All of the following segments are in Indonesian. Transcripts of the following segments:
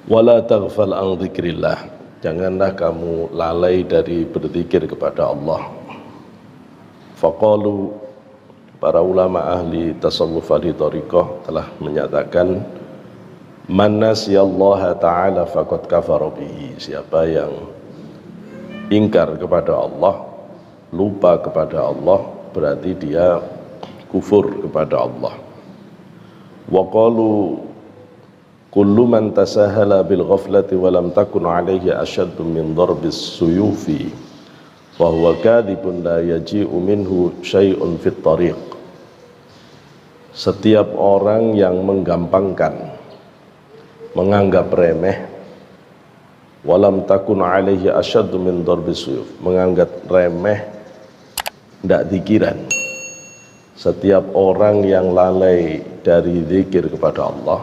Wala taghfal an dzikrillah, janganlah kamu lalai dari berzikir kepada Allah. Faqalu, para ulama ahli tasawuf ahli thariqah telah menyatakan, man nasiyallaha ta'ala faqad kafara bihi, siapa yang ingkar kepada Allah, lupa kepada Allah, berarti dia kufur kepada Allah. Wa qalu kullu man tasahala bil ghaflati wa lam takun alayhi ashaddu min darbis suyufi wa huwa kadhibun la yaji'u minhu syai'un fit tariq. Setiap orang yang menggampangkan, menganggap remeh, walam takun alaihi asyaddu min darbis suyuf, menganggap remeh, tidak dikiran. Setiap orang yang lalai dari zikir kepada Allah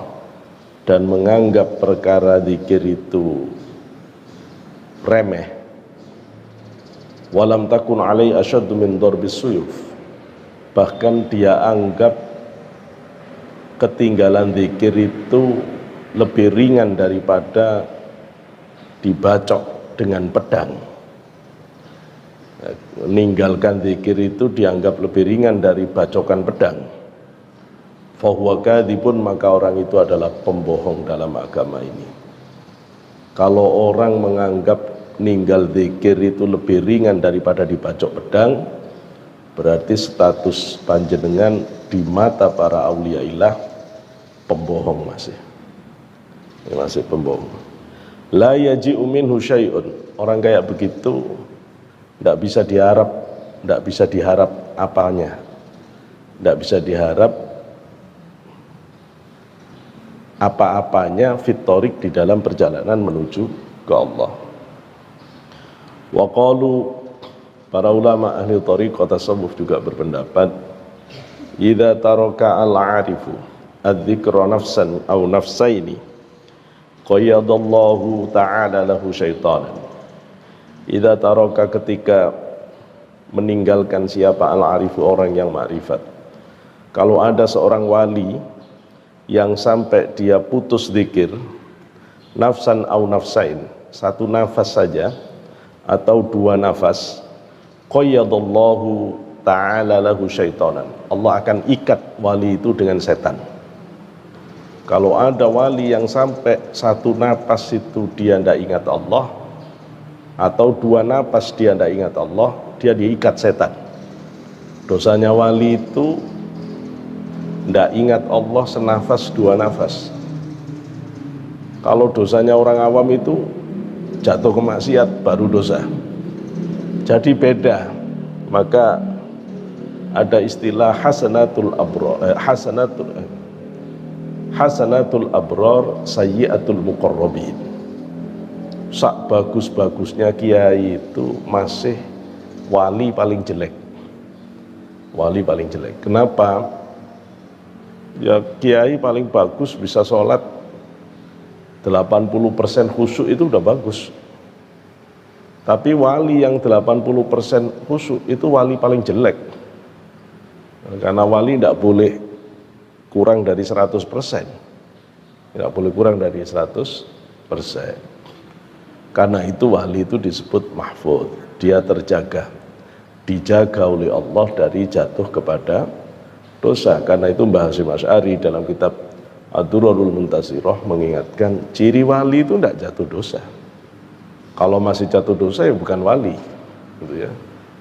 dan menganggap perkara zikir itu remeh, walam takun alaihi asyaddu min darbis suyuf, bahkan dia anggap ketinggalan zikir itu lebih ringan daripada dibacok dengan pedang. Meninggalkan zikir itu dianggap lebih ringan dari bacokan pedang. Fahuwa kadzibun, maka orang itu adalah pembohong dalam agama ini. Kalau orang menganggap ninggal zikir itu lebih ringan daripada dibacok pedang, berarti status panjenengan di mata para auliaillah pembohong masih pembohong. La yaji'u minhu syai'un, orang kayak begitu tidak bisa diharap apanya, tidak bisa diharap apa-apanya fitorik di dalam perjalanan menuju ke Allah. Wa qalu, para ulama ahli thariqah tasawuf juga berpendapat, idza taraka al-arifu adzikra nafsan aw nafsaini qayyadallahu ta'ala lahu syaitanan. Idza taraka, ketika meninggalkan siapa al-arifu, orang yang ma'rifat. Kalau ada seorang wali yang sampai dia putus zikir, nafsan au nafsain, satu nafas saja atau dua nafas, qayyadallahu ta'ala lahu syaitanan, Allah akan ikat wali itu dengan setan. Kalau ada wali yang sampai satu napas itu dia tidak ingat Allah, atau dua napas dia tidak ingat Allah, dia diikat setan. Dosanya wali itu tidak ingat Allah senafas dua nafas. Kalau dosanya orang awam itu jatuh ke maksiat baru dosa. Jadi beda. Maka ada istilah hasanatul abrar sayyiatul muqarrabin. Sak bagus-bagusnya kiai itu masih wali paling jelek. Wali paling jelek. Kenapa? Ya kiai paling bagus bisa sholat 80% khusyuk itu udah bagus. Tapi wali yang 80% khusyuk itu wali paling jelek. Karena wali tidak boleh kurang dari 100%. Tidak boleh kurang dari 100%. Karena itu wali itu disebut mahfud, dia terjaga, dijaga oleh Allah dari jatuh kepada dosa. Karena itu Mbah Hasyim Asy'ari dalam kitab Ad-Durarul Muntasirah mengingatkan ciri wali itu tidak jatuh dosa. Kalau masih jatuh dosa ya bukan wali, gitu ya.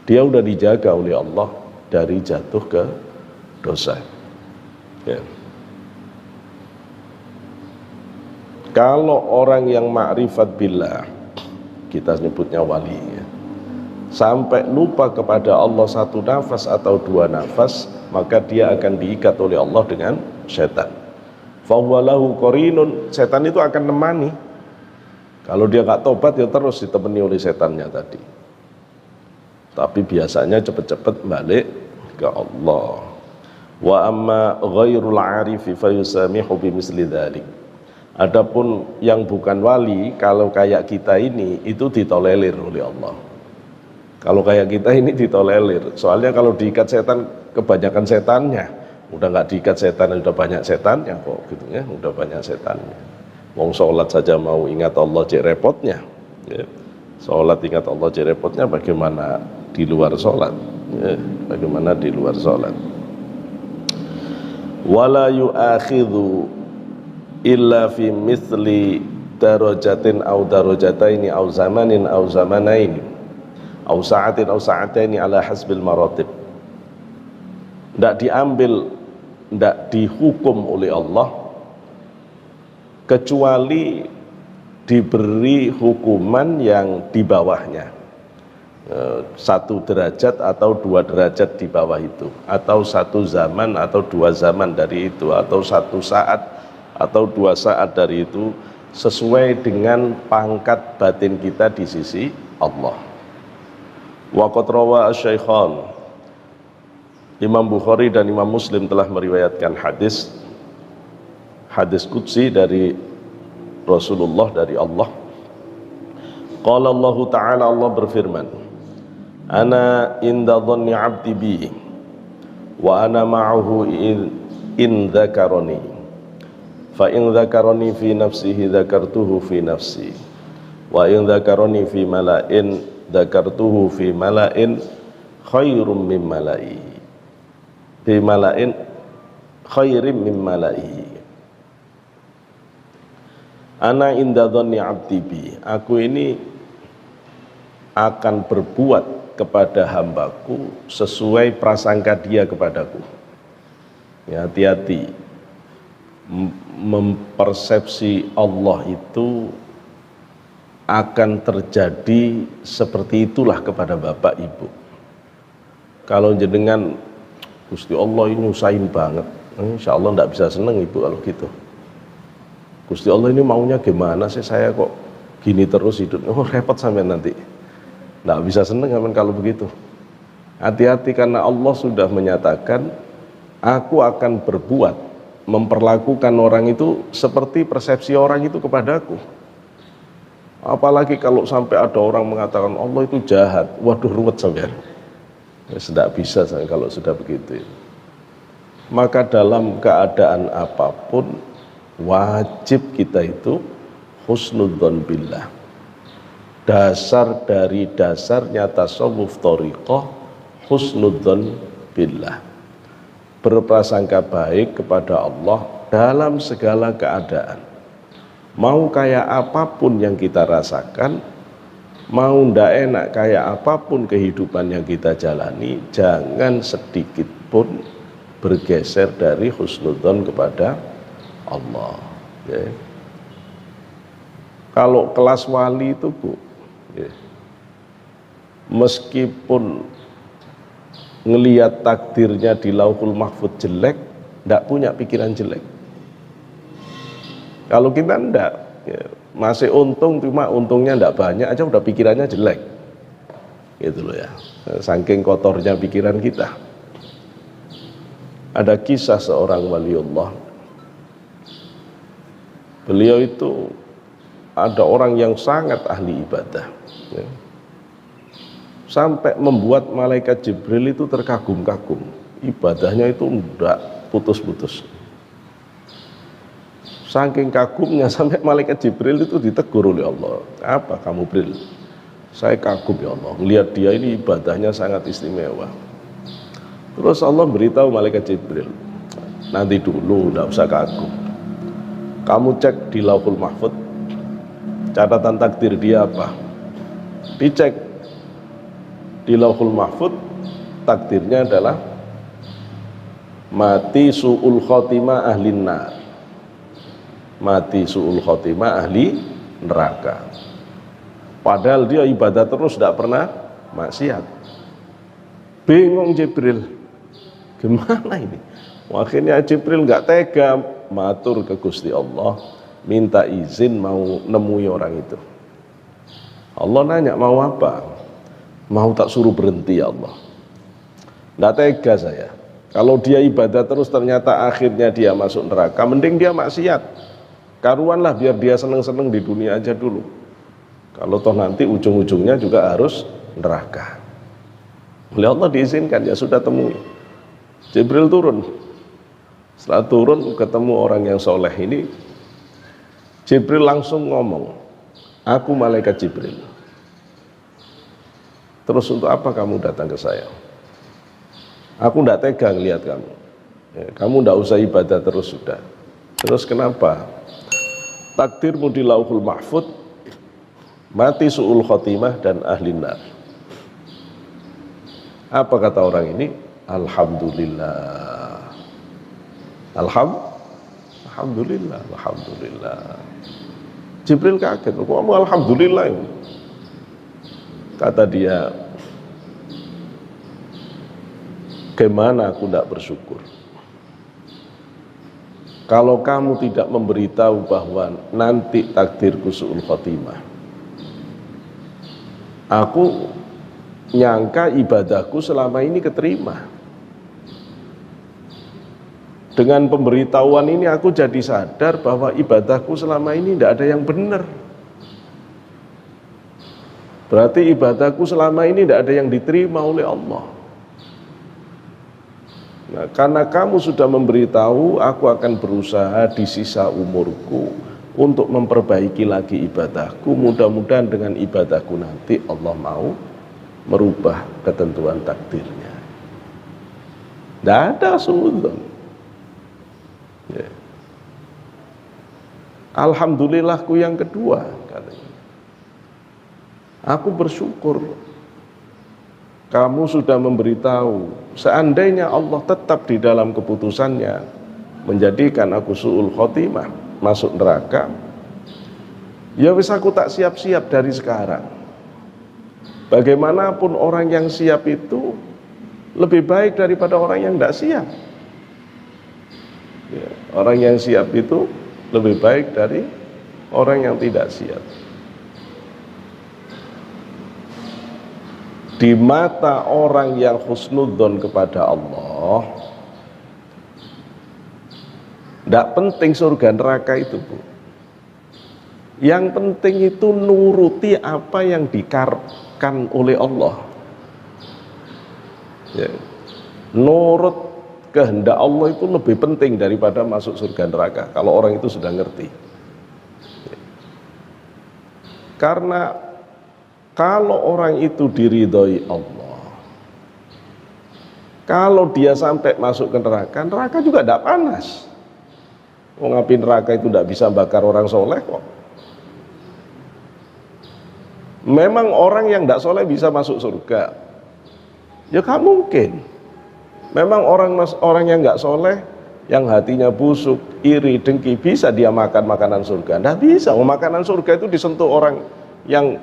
Dia udah dijaga oleh Allah dari jatuh ke dosa. Ya. Kalau orang yang ma'rifat billah, kita sebutnya wali, ya, sampai lupa kepada Allah satu nafas atau dua nafas, maka dia akan diikat oleh Allah dengan setan. Fahuwa lahu qarinun, setan itu akan nemani. Kalau dia nggak tobat ya terus ditemani oleh setannya tadi. Tapi biasanya cepat-cepat balik ke Allah. Wa amma ghairul arifi fayusamihu bimisli dzalik. Adapun yang bukan wali, kalau kayak kita ini itu ditolerir oleh Allah. Kalau kayak kita ini ditolerir. Soalnya kalau diikat setan kebanyakan setannya. Udah nggak diikat setan, udah banyak setannya kok gitu ya, udah banyak setannya. Wong sholat saja mau ingat Allah cek repotnya, ya. Sholat ingat Allah cek repotnya, bagaimana di luar sholat, ya. Bagaimana di luar sholat. Wala yu'akhidhu illa fi mithli darajatin au darajataini au zamanin au zamanaini au sa'atin au sa'ataini ala hasbil maratib. Tidak diambil, tidak dihukum oleh Allah kecuali diberi hukuman yang di bawahnya, 1 derajat atau 2 derajat di bawah itu, atau 1 zaman atau 2 zaman dari itu, atau 1 saat atau 2 saat dari itu, sesuai dengan pangkat batin kita di sisi Allah. Wa qad rawa asy-syaikhan, Imam Bukhari dan Imam Muslim telah meriwayatkan hadis qudsi dari Rasulullah, dari Allah. Qala Allah Ta'ala, Allah berfirman, ana inda dhanni 'abdi bi wa ana ma'ahu in dzakarani fa in dzakarani fi nafsihi dzakartuhu fi nafsi wa in dzakarani fi mala'in dzakartuhu fi mala'in khairum min mala'i fi mala'in khairim min mala'i. Ana inda dhanni 'abdi bi, aku ini akan berbuat kepada hambaku sesuai prasangka dia kepadaku. Ya, hati-hati mempersepsi Allah itu akan terjadi seperti itulah kepada bapak ibu. Kalau jenengan Gusti Allah ini usahin banget, insya Allah tidak bisa seneng ibu kalau gitu. Gusti Allah ini maunya gimana sih, saya kok gini terus hidup, repot sampai nanti. Tidak bisa seneng sampai kalau begitu. Hati-hati, karena Allah sudah menyatakan, aku akan berbuat, memperlakukan orang itu seperti persepsi orang itu kepadaku. Apalagi kalau sampai ada orang mengatakan Allah itu jahat, waduh ruwet sampai. Tidak bisa sampai kalau sudah begitu. Maka dalam keadaan apapun, wajib kita itu husnudzon billah. Dasar dari dasarnya tasawuf thariqah husnudzon billah, berprasangka baik kepada Allah dalam segala keadaan. Mau kayak apapun yang kita rasakan, mau ndak enak kayak apapun kehidupan yang kita jalani, jangan sedikit pun bergeser dari husnudzon kepada Allah. Ya. Kalau kelas wali itu Bu, ya, meskipun ngelihat takdirnya di Lauhul Mahfuz jelek, tidak punya pikiran jelek. Kalau kita enggak, ya, masih untung, cuma untungnya enggak banyak aja udah pikirannya jelek, gitu loh ya. Saking kotornya pikiran kita. Ada kisah seorang waliullah. Beliau itu ada orang yang sangat ahli ibadah, ya, sampai membuat malaikat Jibril itu terkagum-kagum. Ibadahnya itu enggak putus-putus. Saking kagumnya sampai malaikat Jibril itu ditegur oleh Allah. Apa kamu Jibril? Saya kagum ya Allah, lihat dia ini ibadahnya sangat istimewa. Terus Allah beritahu malaikat Jibril, nanti dulu, enggak usah kagum. Kamu cek di Lauhul Mahfuz, catatan takdir dia apa? Dicek di Lauhul Mahfuz, takdirnya adalah mati su'ul khotimah ahlin nar, mati su'ul khotimah ahli neraka. Padahal dia ibadah terus, tidak pernah maksiat. Bingung Jibril, gimana ini? Akhirnya Jibril nggak tega, matur ke Gusti Allah, minta izin mau nemui orang itu. Allah nanya, mau apa? Mau tak suruh berhenti ya Allah? Nggak tega saya. Kalau dia ibadah terus ternyata akhirnya dia masuk neraka, mending dia maksiat. Karuanlah biar dia seneng-seneng di dunia aja dulu. Kalau toh nanti ujung-ujungnya juga harus neraka. Oleh Allah diizinkan, ya sudah temui. Jibril turun. Setelah turun ketemu orang yang soleh ini, Jibril langsung ngomong, aku malaikat Jibril. Terus untuk apa kamu datang ke saya? Aku tidak tega ngelihat kamu. Kamu tidak usah ibadah terus sudah. Terus kenapa? Takdirmu di Lauhul Mahfud, mati su'ul khotimah dan ahli nar. Apa kata orang ini? Alhamdulillah. Alhamdulillah. Jibril kaget, kok kamu alhamdulillah ini? Kata dia, gimana aku tidak bersyukur? Kalau kamu tidak memberitahu bahwa nanti takdirku su'ul khotimah, aku nyangka ibadahku selama ini keterima. Dengan pemberitahuan ini aku jadi sadar bahwa ibadahku selama ini tidak ada yang benar. Berarti ibadahku selama ini tidak ada yang diterima oleh Allah. Nah, karena kamu sudah memberitahu, aku akan berusaha di sisa umurku untuk memperbaiki lagi ibadahku. Mudah-mudahan dengan ibadahku nanti Allah mau merubah ketentuan takdirnya. Tidak ada suudzon. Ya. Alhamdulillahku yang kedua, katanya. Aku bersyukur kamu sudah memberitahu, seandainya Allah tetap di dalam keputusannya menjadikan aku su'ul khotimah, masuk neraka, ya wis aku tak siap-siap dari sekarang. Bagaimanapun orang yang siap itu lebih baik daripada orang yang tidak siap. Ya, orang yang siap itu lebih baik dari orang yang tidak siap. Di mata orang yang husnudzon kepada Allah, tidak penting surga neraka itu, Bu. Yang penting itu nuruti apa yang dikarepkan oleh Allah. Ya. Nurut kehendak Allah itu lebih penting daripada masuk surga neraka, kalau orang itu sudah ngerti. Karena kalau orang itu diridhoi Allah, kalau dia sampai masuk ke neraka, neraka juga tidak panas. Ngapain neraka itu tidak bisa bakar orang soleh kok. Memang orang yang tidak soleh bisa masuk surga? Ya gak mungkin. Memang orang yang nggak soleh, yang hatinya busuk, iri, dengki, bisa dia makan makanan surga? Nggak bisa. Makanan surga itu disentuh orang yang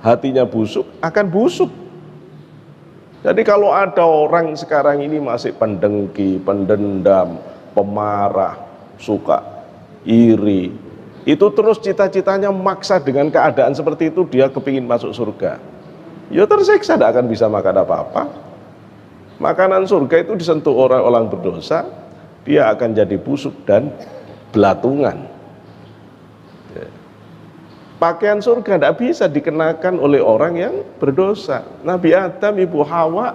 hatinya busuk, akan busuk. Jadi kalau ada orang sekarang ini masih pendengki, pendendam, pemarah, suka iri, itu terus cita-citanya maksa dengan keadaan seperti itu, dia kepingin masuk surga, ya tersiksa, tidak akan bisa makan apa-apa. Makanan surga itu disentuh orang-orang berdosa, dia akan jadi busuk dan belatungan. Pakaian surga tidak bisa dikenakan oleh orang yang berdosa. Nabi Adam, Ibu Hawa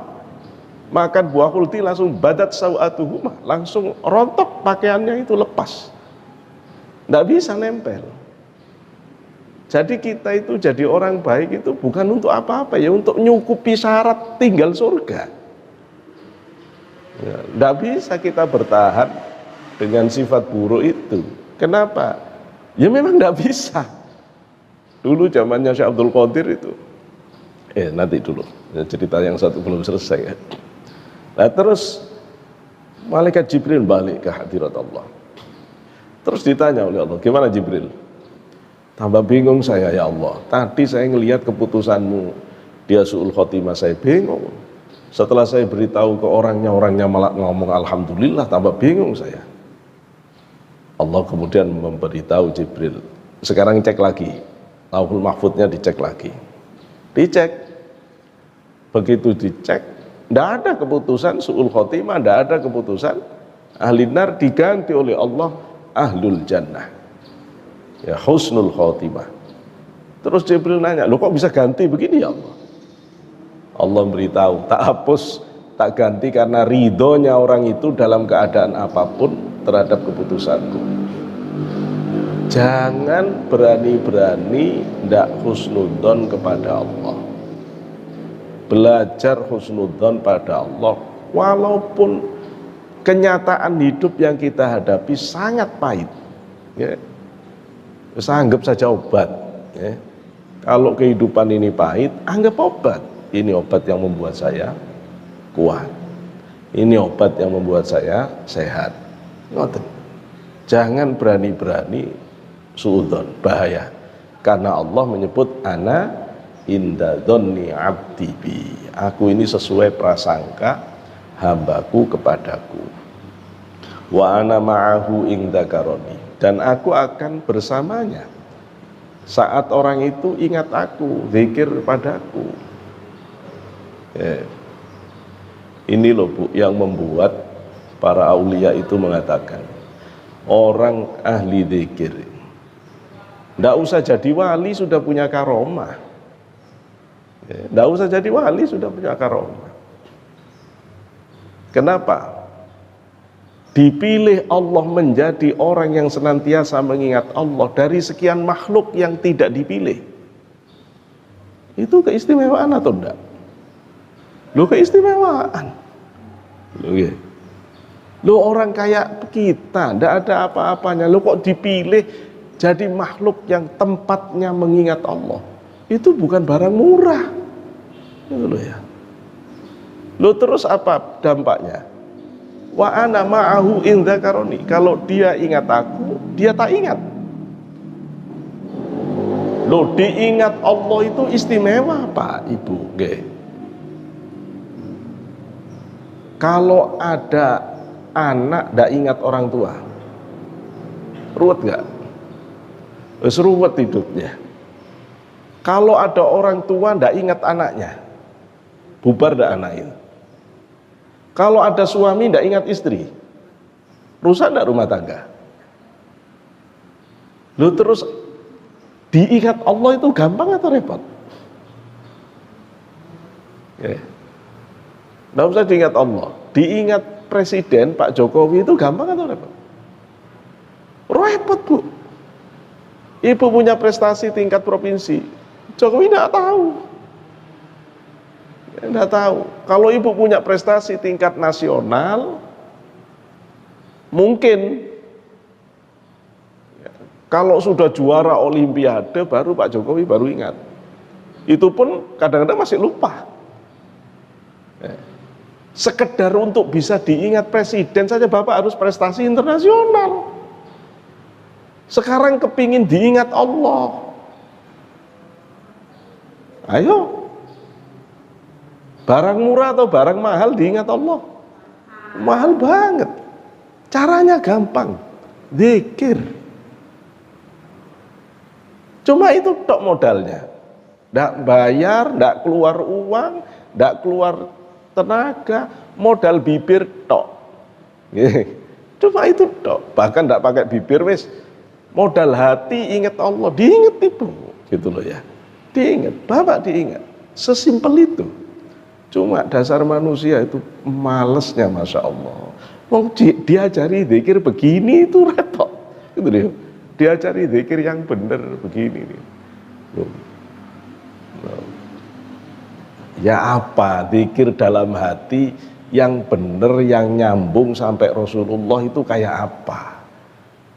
makan buah kulti langsung badat sawatuhumah, langsung rontok pakaiannya itu, lepas, tidak bisa nempel. Jadi kita itu jadi orang baik itu bukan untuk apa-apa, ya untuk nyukupi syarat tinggal surga. Tidak bisa kita bertahan dengan sifat buruk itu. Kenapa? Ya memang tidak bisa. Dulu zamannya Syekh Abdul Qadir itu, nanti dulu cerita yang satu belum selesai ya. Nah terus malaikat Jibril balik ke hadirat Allah. Terus ditanya oleh Allah, gimana Jibril? Tambah bingung saya, ya Allah. Tadi saya ngelihat keputusanmu dia su'ul khotimah, saya bingung. Setelah saya beritahu ke orangnya malah ngomong alhamdulillah, tambah bingung saya. Allah kemudian memberitahu Jibril, sekarang cek lagi, Lauhul Mahfudnya dicek lagi. Dicek, begitu dicek, tidak ada keputusan su'ul khotimah, tidak ada keputusan ahli nar, diganti oleh Allah ahlul jannah, ya husnul khotimah. Terus Jibril nanya, loh kok bisa ganti begini ya Allah? Allah beritahu, tak hapus, tak ganti karena ridhonya orang itu dalam keadaan apapun terhadap keputusanku. Jangan berani-berani ndak husnudzon kepada Allah. Belajar husnudzon pada Allah, walaupun kenyataan hidup yang kita hadapi sangat pahit. Ya. Anggap saja obat. Ya. Kalau kehidupan ini pahit, anggap obat. Ini obat yang membuat saya kuat. Ini obat yang membuat saya sehat. Ngoten. Jangan berani-berani suudzon, bahaya. Karena Allah menyebut ana inda dzanni abdi bi. Aku ini sesuai prasangka hambaku kepadaku. Wa ana ma'ahu in dzakaroni. Dan aku akan bersamanya saat orang itu ingat aku, zikir padaku. Ini loh Bu yang membuat para aulia itu mengatakan, orang ahli zikir ndak usah jadi wali sudah punya karomah. Ndak usah jadi wali sudah punya karomah. Kenapa? Dipilih Allah menjadi orang yang senantiasa mengingat Allah dari sekian makhluk yang tidak dipilih. Itu keistimewaan atau enggak? Lu keistimewaan. Lu orang kayak kita, enggak ada apa-apanya. Lu kok dipilih jadi makhluk yang tempatnya mengingat Allah. Itu bukan barang murah. Itu loh ya. Lu terus apa dampaknya? Wa ana ma'ahu in dzakaroni. Kalau dia ingat aku, dia tak ingat. Loh, diingat Allah itu istimewa Pak Ibu. Nggih. Kalau ada anak ndak ingat orang tua, ruwet nggak? Wis ruwet hidupnya. Kalau ada orang tua ndak ingat anaknya, bubar ndak anak itu. Kalau ada suami ndak ingat istri, rusak ndak rumah tangga? Lu terus diingat Allah itu gampang atau repot? Nggak usah diingat Allah, diingat Presiden Pak Jokowi itu gampang atau repot? Repot Bu. Ibu punya prestasi tingkat provinsi, Jokowi nggak tahu. Nggak tahu. Kalau ibu punya prestasi tingkat nasional, mungkin kalau sudah juara olimpiade baru Pak Jokowi baru ingat. Itu pun kadang-kadang masih lupa. Sekedar untuk bisa diingat presiden saja Bapak harus prestasi internasional. Sekarang kepingin diingat Allah. Ayo. Barang murah atau barang mahal diingat Allah? Mahal banget. Caranya gampang. Zikir. Cuma itu tok modalnya. Ndak bayar, ndak keluar uang, ndak keluar tenaga, modal bibir tok. Cuma itu tok. Bahkan ndak pakai bibir wis. Modal hati ingat Allah, diingat Ibu. Gitu loh ya. Diingat, Bapak diingat. Sesimpel itu. Cuma dasar manusia itu malesnya, Masya Allah. Mau diajari zikir begini itu repot. Gitu deh. Diajari zikir yang benar begini nih. Ya apa zikir dalam hati yang benar, yang nyambung sampai Rasulullah itu kayak apa?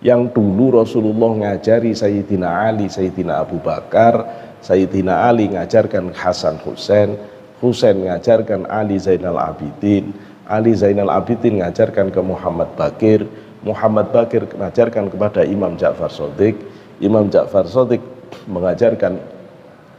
Yang dulu Rasulullah ngajari Sayyidina Ali, Sayyidina Abu Bakar, Sayyidina Ali ngajarkan Hasan Husain, Husain ngajarkan Ali Zainal Abidin, Ali Zainal Abidin ngajarkan ke Muhammad Bakir, Muhammad Bakir mengajarkan kepada Imam Ja'far Shadiq, Imam Ja'far Shadiq mengajarkan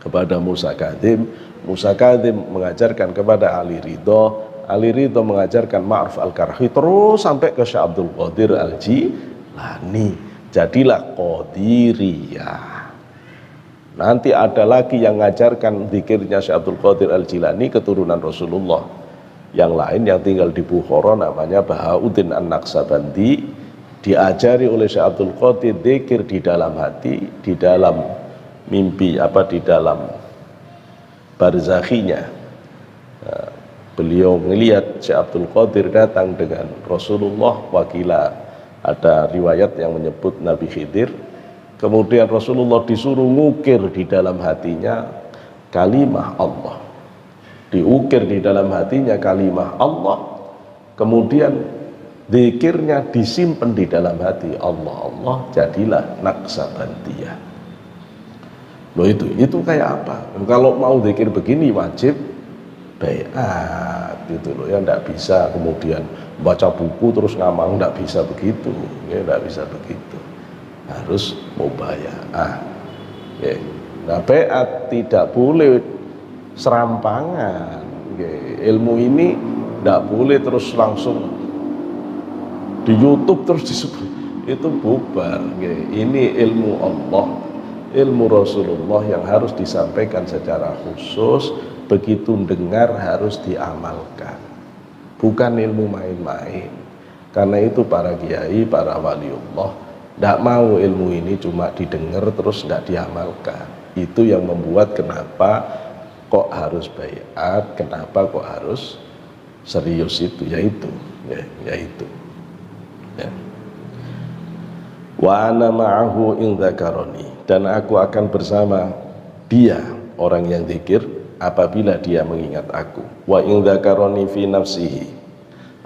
kepada Musa Kadzim, Musa Kadzim mengajarkan kepada Ali Ridho, Ali Ridho mengajarkan Ma'ruf Al-Karhi, terus sampai ke Syekh Abdul Qadir Al-Jilani. Jadilah Qadiriyah. Nanti ada lagi yang mengajarkan zikirnya Syekh Abdul Qadir Al-Jilani, keturunan Rasulullah. Yang lain yang tinggal di Bukhara namanya Bahauddin An-Naqsabandi, diajari oleh Syekh Abdul Qadir zikir di dalam hati, di dalam mimpi, di dalam barzakhinya. Beliau melihat Syekh Abdul Qadir datang dengan Rasulullah, wakila ada riwayat yang menyebut Nabi Khidir Kemudian Rasulullah disuruh ngukir di dalam hatinya kalimah Allah, diukir di dalam hatinya kalimah Allah, kemudian zikirnya disimpan di dalam hati Allah. Allah jadilah Naksabandiyah. Loh itu kayak apa? Kalau mau zikir begini wajib baiat gitu loh ya, ndak bisa kemudian baca buku terus ngamal, ndak bisa begitu ya, ndak bisa begitu, harus mubaya'ah ya. Nah, baiat tidak boleh serampangan ya. Ilmu ini ndak boleh terus langsung di YouTube terus disebut, itu bubar ya. Ini ilmu Allah, ilmu Rasulullah yang harus disampaikan secara khusus. Begitu dengar harus diamalkan, bukan ilmu main-main. Karena itu para kiai, para waliullah tidak mau ilmu ini cuma didengar terus tidak diamalkan. Itu yang membuat kenapa kok harus baiat, kenapa kok harus serius itu, yaitu ya. Wa ana ma'ahu in dzakaroni, dan aku akan bersama dia orang yang zikir apabila dia mengingat aku. Wa in dzakaroni fi nafsihi,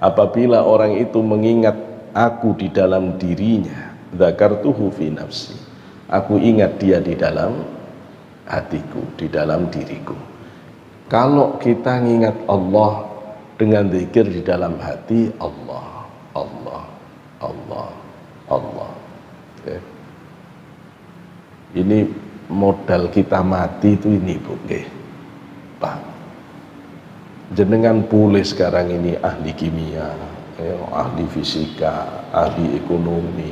apabila orang itu mengingat aku di dalam dirinya, dzakartuhu fi nafsi, aku ingat dia di dalam hatiku, di dalam diriku. Kalau kita ngingat Allah dengan zikir di dalam hati, Allah, Allah, Allah, Allah ya. Ini modal kita mati itu ini Bu nggih. Pak, jenengan boleh sekarang ini ahli kimia, ahli fisika, ahli ekonomi,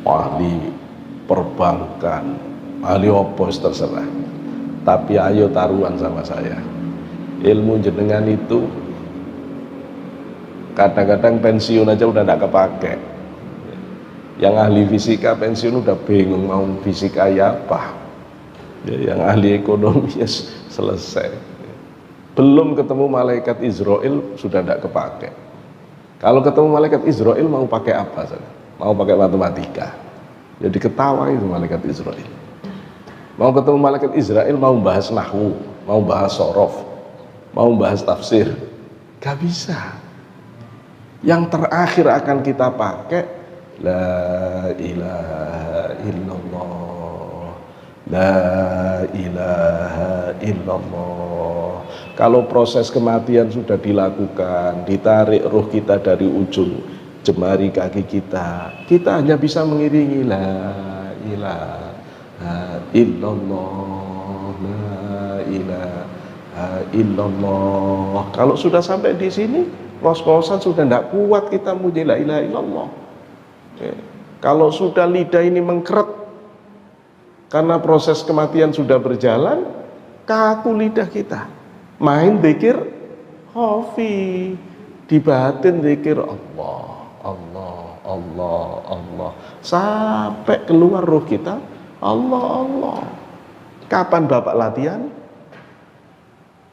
ahli perbankan, ahli opos terserah. Tapi ayo taruhan sama saya, ilmu jenengan itu kadang-kadang pensiun aja udah tidak kepake. Yang ahli fisika pensiun udah bingung mau fisika ya apa. Yang ahli ekonomi ya selesai. Belum ketemu malaikat Israel sudah tidak kepake. Kalau ketemu malaikat Israel mau pakai apa saja? Mau pakai matematika. Jadi ketawa itu malaikat Israel. Mau ketemu malaikat Israel mau bahas nahwu, mau bahas sorof, mau bahas tafsir, gak bisa. Yang terakhir akan kita pakai la ilaha illallah, la ilaha illallah. Kalau proses kematian sudah dilakukan, ditarik ruh kita dari ujung jemari kaki kita hanya bisa mengiringi la ilaha illallah, la ilaha illallah. Kalau sudah sampai di sini, ngos-ngosan sudah tidak kuat kita muji la ilaha illallah. Kalau sudah lidah ini mengkeret karena proses kematian sudah berjalan, kaku lidah kita. Main zikir khafi, di batin zikir Allah, Allah, Allah, Allah, sampai keluar ruh kita Allah, Allah. Kapan Bapak latihan?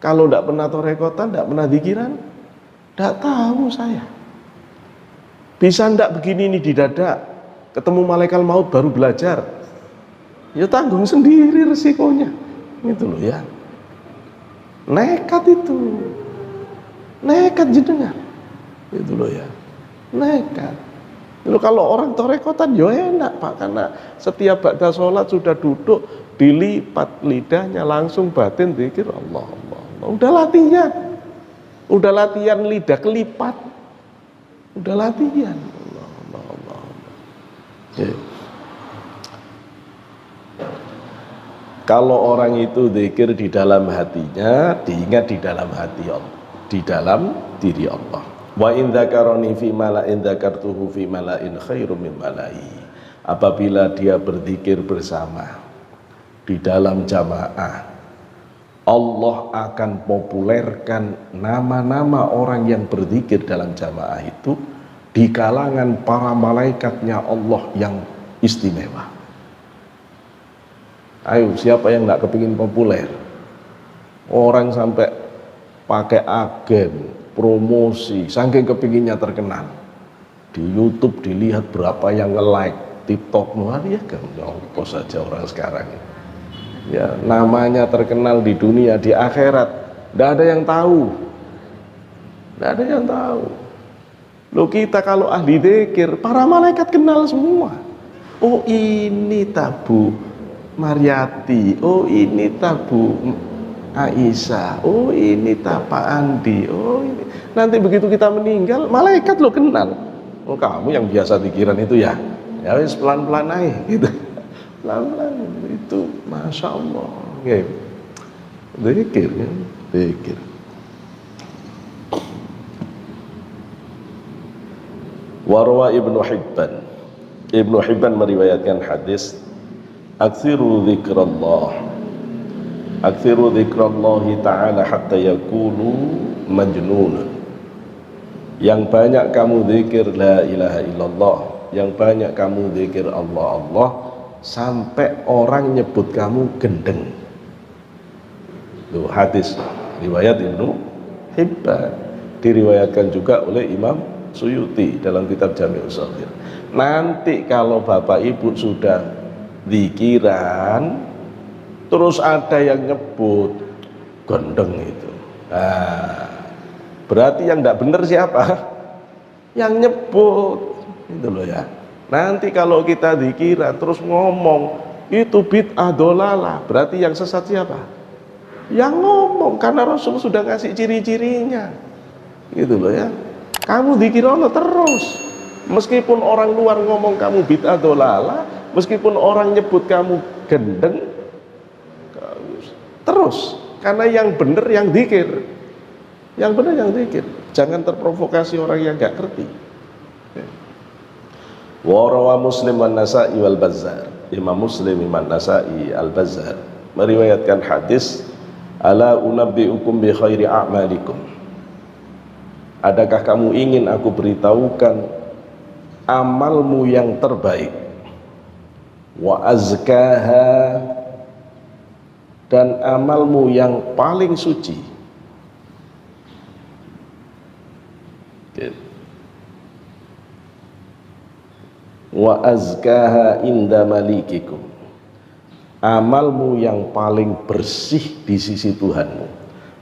Kalau tidak pernah torekotan, tidak pernah zikiran, tidak tahu saya. Bisa ndak begini nih di dada, ketemu malaikat maut baru belajar, ya tanggung sendiri resikonya, gitu loh ya. Nekat itu, nekat jenengan, gitu loh ya, nekat. Lalu kalau orang torekotan ya enak Pak, karena setiap ba'da sholat sudah duduk, dilipat lidahnya langsung batin zikir Allah, Allah, Allah. Udah latihan lidah kelipat. Udah latihan. Allah, Allah, Allah, Allah. Ya. Kalau orang itu zikir di dalam hatinya, diingat di dalam hati Allah, di dalam diri Allah. Wa in dzakarani fi mala'in dzakartuhu fi mala'in khairum min mala'i. Apabila dia berzikir bersama di dalam jamaah, Allah akan populerkan nama-nama orang yang berzikir dalam jamaah itu di kalangan para malaikatnya Allah yang istimewa. Ayo, siapa yang nggak kepingin populer? Orang sampai pakai agen, promosi, saking kepinginnya terkenal. Di YouTube dilihat berapa yang nge-like, TikTok ya kan apa saja orang sekarang ya, namanya terkenal di dunia, di akhirat tidak ada yang tahu, tidak ada yang tahu. Loh, kita kalau ahli dzikir, para malaikat kenal semua. Oh ini tabu Mariati, oh ini tabu Aisyah, oh ini Pak Andi, oh ini. Nanti begitu kita meninggal, malaikat lo kenal. Oh kamu yang biasa pikiran itu ya, ya wis pelan-pelan aja gitu. Pelan-pelan itu, masya Allah. Zikir ya, zikir. Warwa Ibnu Hibban meriwayatkan hadis, aksiru zikrallah ta'ala hatta yakunu majnuna. Yang banyak kamu zikir la ilaha illallah, yang banyak kamu zikir Allah Allah, sampai orang nyebut kamu gendeng. Itu hadis riwayat Ibnu Hibban, diriwayatkan juga oleh Imam Suyuti dalam kitab Jami'us Shaghir. Nanti kalau bapak ibu sudah zikiran terus ada yang nyebut gendeng itu, berarti yang tidak benar siapa? Yang nyebut itu loh ya. Nanti kalau kita zikiran terus ngomong itu bid'ah dolalah, berarti yang sesat siapa? Yang ngomong, karena Rasul sudah ngasih ciri-cirinya gitu loh ya. Kamu zikir Allah terus, meskipun orang luar ngomong kamu bid'ah dolalah, meskipun orang nyebut kamu gendeng, terus, karena yang benar yang zikir, yang benar yang zikir. Jangan terprovokasi orang yang gak ngerti. Warawa Muslim wan Nasa'i wal Bazzar. Imam Muslim, Imam Nasa'i, Al Bazzar meriwayatkan hadis, ala unabbi'ukum bi khairi a'malikum. Adakah kamu ingin aku beritahukan amalmu yang terbaik, wa azkaha, dan amalmu yang paling suci. Wa azkaha inda malikikum, amalmu yang paling bersih di sisi Tuhanmu.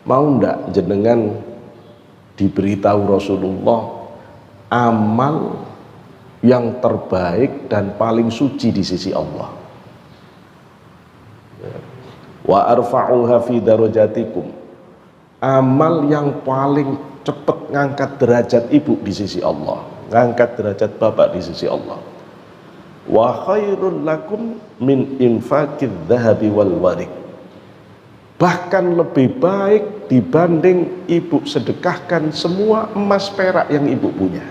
Mau ndak jenengan diberitahu Rasulullah amal yang terbaik dan paling suci di sisi Allah. Wa arfa'uha fi darajatikum, amal yang paling cepat ngangkat derajat ibu di sisi Allah, ngangkat derajat bapak di sisi Allah. Wa khairul lakum min infaqid dhahabi wal warik, bahkan lebih baik dibanding ibu sedekahkan semua emas perak yang ibu punya.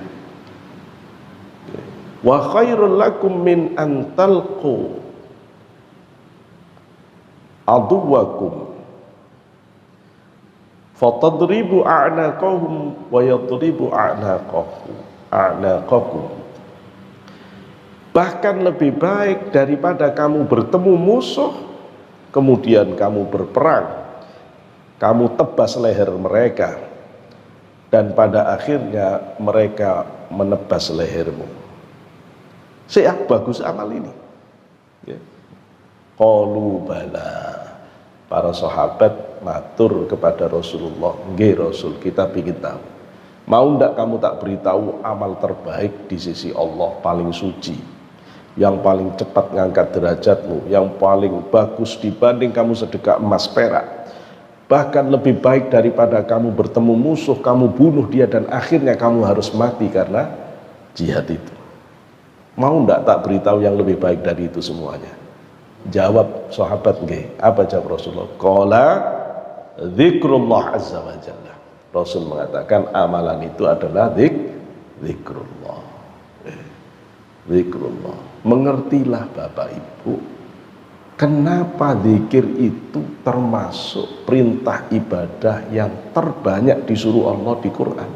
Wa khairul lakum min antalqu aduwakum fatadribu a'naqahum wa yadribu a'naqakum, bahkan lebih baik daripada kamu bertemu musuh kemudian kamu berperang, kamu tebas leher mereka, dan pada akhirnya mereka menebas lehermu. Siap bagus amal ini ya. Qalu bala, para sahabat matur kepada Rasulullah, nggih Rasul, kita ingin tahu, mau ndak kamu tak beritahu amal terbaik di sisi Allah, paling suci, yang paling cepat ngangkat derajatmu, yang paling bagus dibanding kamu sedekah emas perak, bahkan lebih baik daripada kamu bertemu musuh, kamu bunuh dia dan akhirnya kamu harus mati karena jihad itu. Mau ndak tak beritahu yang lebih baik dari itu semuanya? Jawab sahabat, nggih. Apa jawab Rasulullah? Qala zikrullah azza wa jalla. Rasul mengatakan amalan itu adalah zikrullah. Zikrullah. Mengertilah Bapak Ibu, kenapa zikir itu termasuk perintah ibadah yang terbanyak disuruh Allah di Quran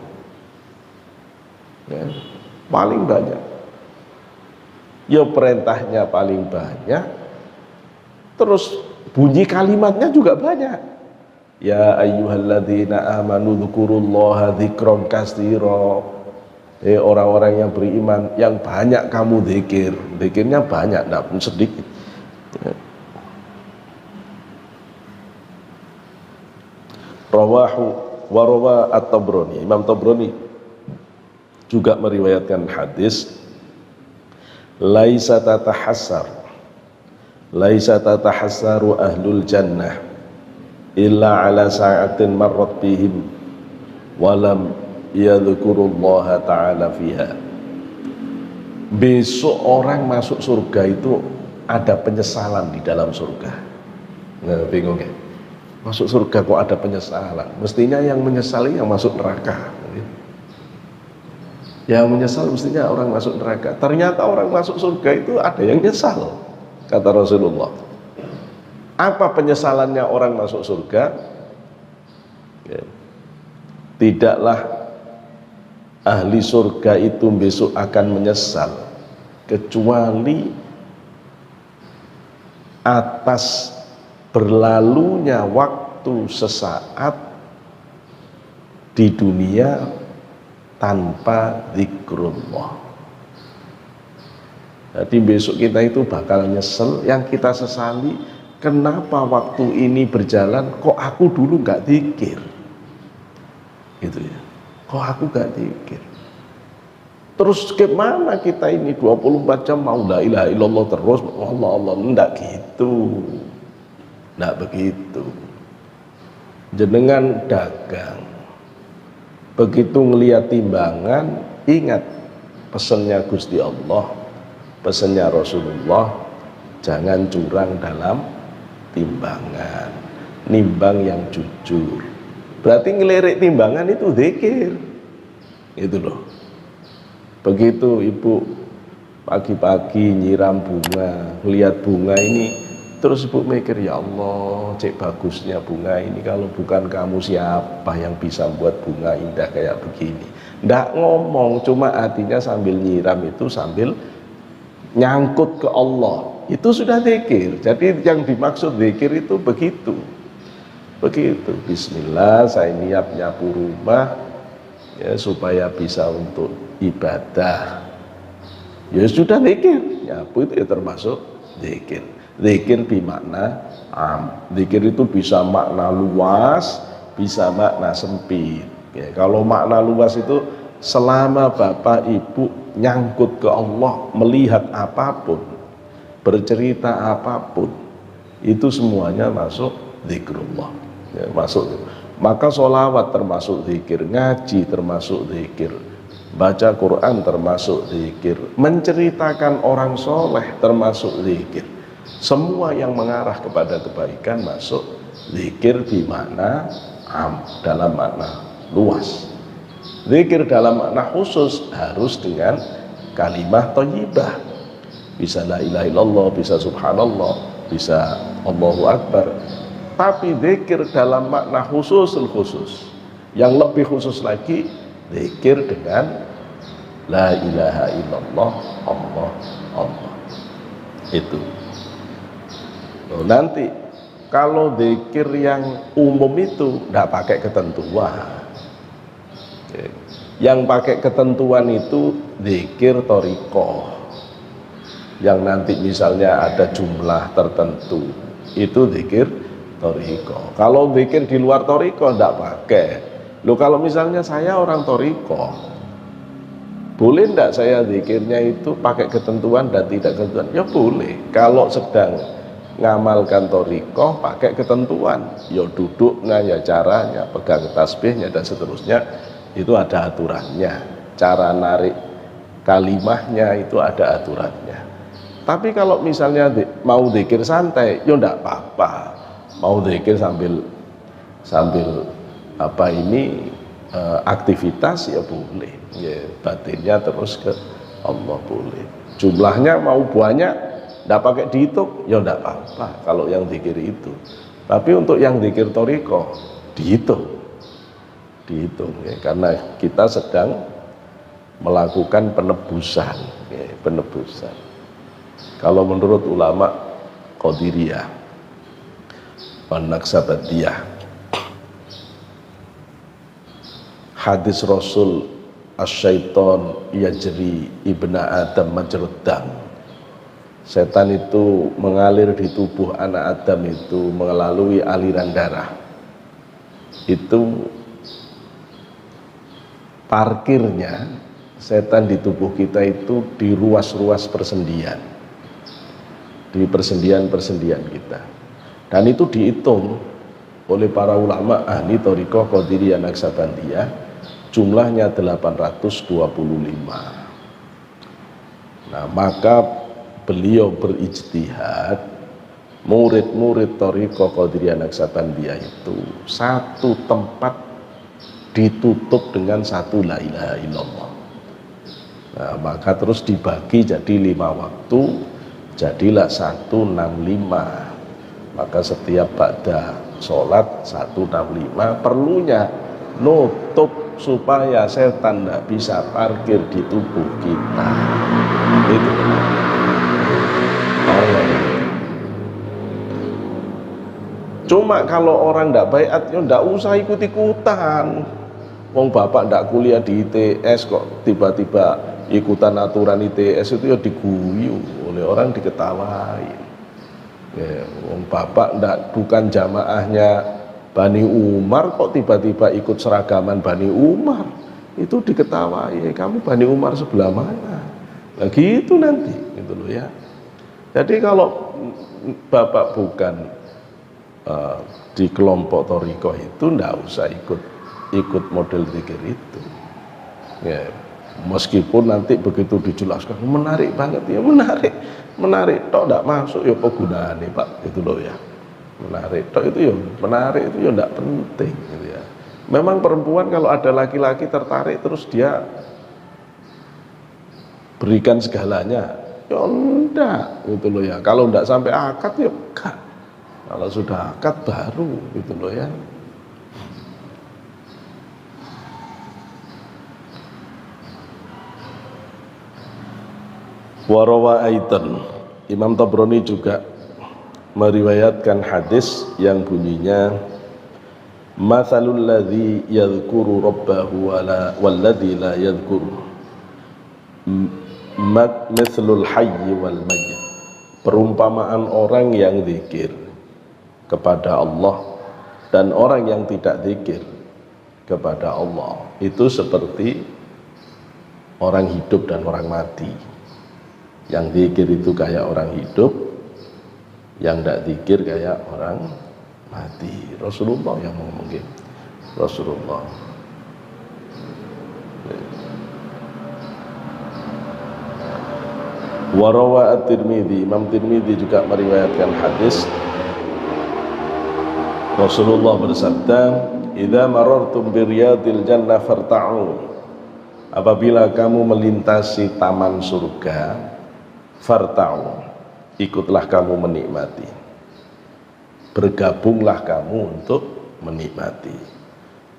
ya, paling banyak ya, perintahnya paling banyak, terus bunyi kalimatnya juga banyak. Ya ayyuhalladzina amanu dzkurullaha dzikran katsira. Orang-orang yang beriman, yang banyak kamu zikir, zikirnya banyak, tidak pun sedikit. Rawahu wa rawa at-Tabrani. Imam Tabrani juga meriwayatkan hadis, laisa tatahassaru ahlul jannah illa ala sa'atin marrat bihim walam yadhkurullaha ta'ala fiha. Besok orang masuk surga itu ada penyesalan di dalam surga. Nah, bingung ya? Masuk surga kok ada penyesalan? Mestinya yang menyesali yang masuk neraka. Yang menyesal mestinya orang masuk neraka. Ternyata orang masuk surga itu ada yang nyesal, kata Rasulullah. Apa penyesalannya orang masuk surga? Tidaklah ahli surga itu besok akan menyesal kecuali atas berlalunya waktu sesaat di dunia tanpa zikrullah. Jadi besok kita itu bakal nyesel. Yang kita sesali, kenapa waktu ini berjalan kok aku dulu nggak zikir, gitu ya. Kok aku nggak zikir. Terus gimana kita ini 24 jam mau la ilaha illallah terus, Allah Allah, enggak gitu. Enggak begitu. Jenengan dagang, begitu ngelihat timbangan, ingat pesannya Gusti Allah, pesannya Rasulullah, jangan curang dalam timbangan, nimbang yang jujur. Berarti ngelirik timbangan itu zikir, itu loh. Begitu ibu pagi-pagi nyiram bunga, lihat bunga ini, terus ibu mikir, ya Allah, cek bagusnya bunga ini, kalau bukan kamu siapa yang bisa buat bunga indah kayak begini. Nggak ngomong, cuma hatinya sambil nyiram itu sambil nyangkut ke Allah, itu sudah zikir. Jadi yang dimaksud zikir itu begitu. Begitu, bismillah, saya niat nyapu rumah ya, supaya bisa untuk ibadah. Ya sudah zikir, nyapu itu ya termasuk zikir. Zikir bermakna zikir itu bisa makna luas, bisa makna sempit. Ya, kalau makna luas itu selama bapak ibu nyangkut ke Allah, melihat apapun, bercerita apapun, itu semuanya masuk zikrullah. Ya, masuk. Maka sholawat termasuk zikir, ngaji termasuk zikir, baca Quran termasuk zikir, menceritakan orang soleh termasuk zikir. Semua yang mengarah kepada kebaikan masuk zikir di makna dalam makna luas. Zikir dalam makna khusus harus dengan kalimah thayyibah. Bisa la ilaha illallah, bisa subhanallah, bisa Allahu akbar. Tapi zikir dalam makna khusus, yang lebih khusus lagi, zikir dengan la ilaha illallah, Allah, Allah. Itu. Nanti kalau zikir yang umum itu tidak pakai ketentuan. Yang pakai ketentuan itu zikir thariqah, yang nanti misalnya ada jumlah tertentu, itu zikir thariqah. Kalau zikir di luar thariqah tidak pakai. Loh, kalau misalnya saya orang thariqah, boleh tidak saya zikirnya itu pakai ketentuan dan tidak ketentuan? Ya boleh. Kalau sedang ngamalkan thariqah pakai ketentuan, ya duduknya, ya caranya, pegang tasbihnya dan seterusnya, itu ada aturannya. Cara narik kalimahnya itu ada aturannya. Tapi kalau misalnya mau zikir santai, ya enggak apa-apa. Mau zikir sambil aktivitas, ya boleh. Ya, batinnya terus ke Allah boleh. Jumlahnya mau banyak, tidak pakai dihitung, ya tidak apa-apa kalau yang zikir itu. Tapi untuk yang zikir thariqah dihitung ya, karena kita sedang melakukan penebusan ya, penebusan. Kalau menurut ulama Qadiriyah wan Naqsabandiyah, hadis Rasul asyaiton yajri ibna adam majrud dam. Setan itu mengalir di tubuh anak Adam itu melalui aliran darah. Itu parkirnya setan di tubuh kita itu di ruas-ruas persendian, di persendian-persendian kita. Dan itu dihitung oleh para ulama ahli thariqah Qadiriyah Naksabandiyah, jumlahnya 825. Nah, maka beliau berijtihad, murid-murid thariqah Qadiriyah Naksabandiyah itu satu tempat ditutup dengan satu la ilaha illallah. Nah, maka terus dibagi jadi 5 waktu, jadilah 165. Maka setiap ba'da sholat 165, perlunya nutup supaya setan tidak bisa parkir di tubuh kita. Itu cuma kalau orang tidak baiat ya tidak usah ikut-ikutan. Wong bapak tidak kuliah di ITS kok tiba-tiba ikutan aturan ITS itu ya diguyu oleh orang, diketawain. Ya, wong bapak bukan jamaahnya Bani Umar kok tiba-tiba ikut seragaman Bani Umar, itu diketawain. Kamu Bani Umar sebelah mana? Nah gitu nanti gitu loh ya. Jadi kalau bapak bukan di kelompok thariqah itu ndak usah ikut model zikir itu ya, meskipun nanti begitu dijelaskan menarik banget ya, menarik tok ndak masuk ya, apa gunane Pak, itu loh ya. Menarik tok itu ya, menarik itu ya ndak penting gitu ya. Memang perempuan kalau ada laki-laki tertarik terus dia berikan segalanya ya ndak gitu loh ya. Kalau ndak sampai akad ya enggak. Kalau sudah akad baru gitu loh ya. Warawa aidan, Imam Tabrani juga meriwayatkan hadis yang bunyinya mathalul ladzi yadhkuru rabbahu walladzi la yadhkuru mithlul hayy wal mayyit. Perumpamaan orang yang zikir kepada Allah dan orang yang tidak zikir kepada Allah itu seperti orang hidup dan orang mati. Yang zikir itu kayak orang hidup, yang tidak zikir kayak orang mati. Rasulullah yang ngomong gitu. Rasulullah. Warawa at-Tirmidzi, Imam Tirmidzi juga meriwayatkan hadis Rasulullah bersabda, "Idza marartum bi riyadil jannah farta'u." Apabila kamu melintasi taman surga, farta'u, ikutlah kamu menikmati. Bergabunglah kamu untuk menikmati.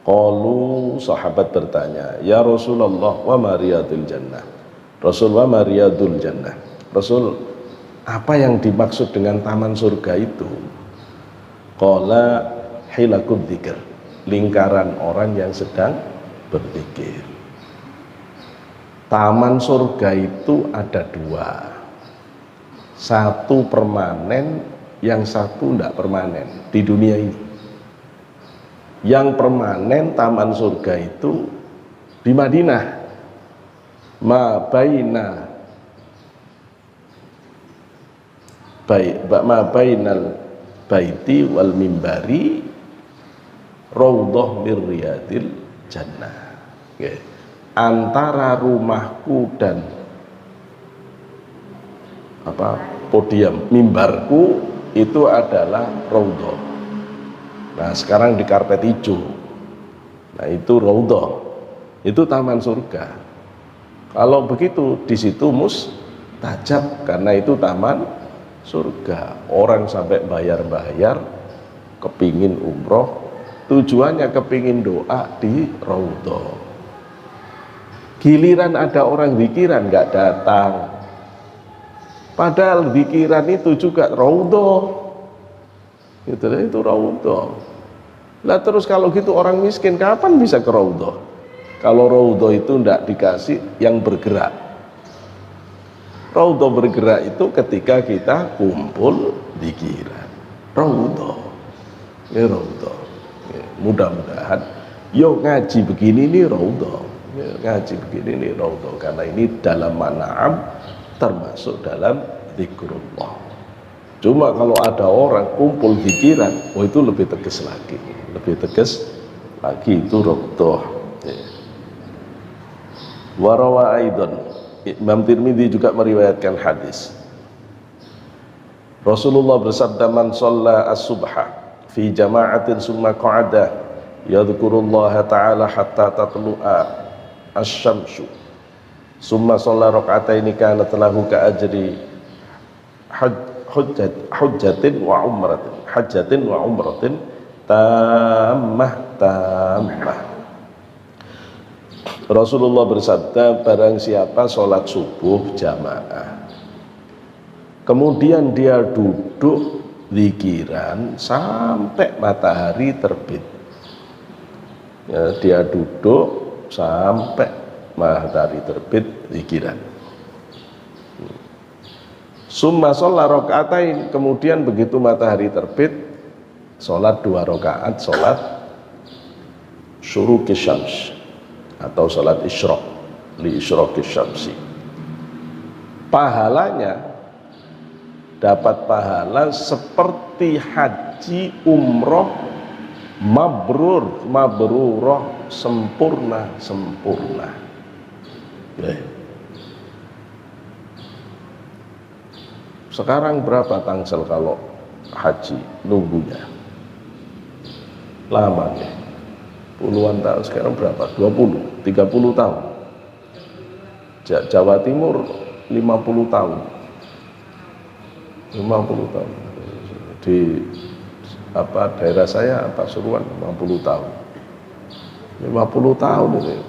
Qalu, sahabat bertanya, "Ya Rasulullah, wa ma riyadil jannah?" Rasul, wa ma riyadul jannah? Rasul, apa yang dimaksud dengan taman surga itu? Qala hilakud dzikr, lingkaran orang yang sedang berzikir. Taman surga itu ada 2. Satu permanen, yang satu tidak permanen di dunia ini. Yang permanen taman surga itu di Madinah, ma bainal baiti wal mimbari raudhah mir riyadil jannah. Okay. Antara rumahku dan podium mimbarku itu adalah raudhah. Nah sekarang di karpet hijau, nah itu raudhah, itu taman surga. Kalau begitu di situ mustajab karena itu taman surga. Orang sampai bayar-bayar kepingin umroh, tujuannya kepingin doa di raudhah. Giliran ada orang zikiran nggak datang, padahal zikiran itu juga raudhah. Itu raudhah. Lah terus kalau gitu orang miskin kapan bisa ke raudhah? Kalau raudhah itu tidak dikasih yang bergerak. Raudhah bergerak itu ketika kita kumpul dzikiran. Raudhah. Ini raudhah. Mudah-mudahan yo ngaji begini nih raudhah. Ngaji begini nih raudhah karena ini dalam man'am termasuk dalam zikrullah. Cuma kalau ada orang kumpul dzikiran, oh itu lebih tegas lagi. Lebih tegas lagi itu raudhah. Warawa aidan Imam Tirmidzi juga meriwayatkan hadis Rasulullah bersabda man shalla as-subha fi jama'atin summa qa'ada yadhkurullaha ta'ala hatta tatlu'a asy-syamsu summa shalla rak'ataini kanat lahu ka ajri hujjatin wa umratin tammah. Rasulullah bersabda barang siapa sholat subuh jamaah kemudian dia duduk dzikiran sampai matahari terbit ya, dia duduk sampai matahari terbit dzikiran summa sholat rakaatain kemudian begitu matahari terbit sholat 2 rakaat sholat syuruqis syams atau salat isyraq li isyraqis syamsi pahalanya dapat pahala seperti haji umroh mabrurah sempurna ya. Sekarang berapa tangsel kalau haji nunggunya lama ya puluhan tahun, sekarang berapa? 20, 30 tahun. Jawa Timur 50 tahun. 50 tahun. Di daerah saya Pasuruan 50 tahun. 50 tahun ini.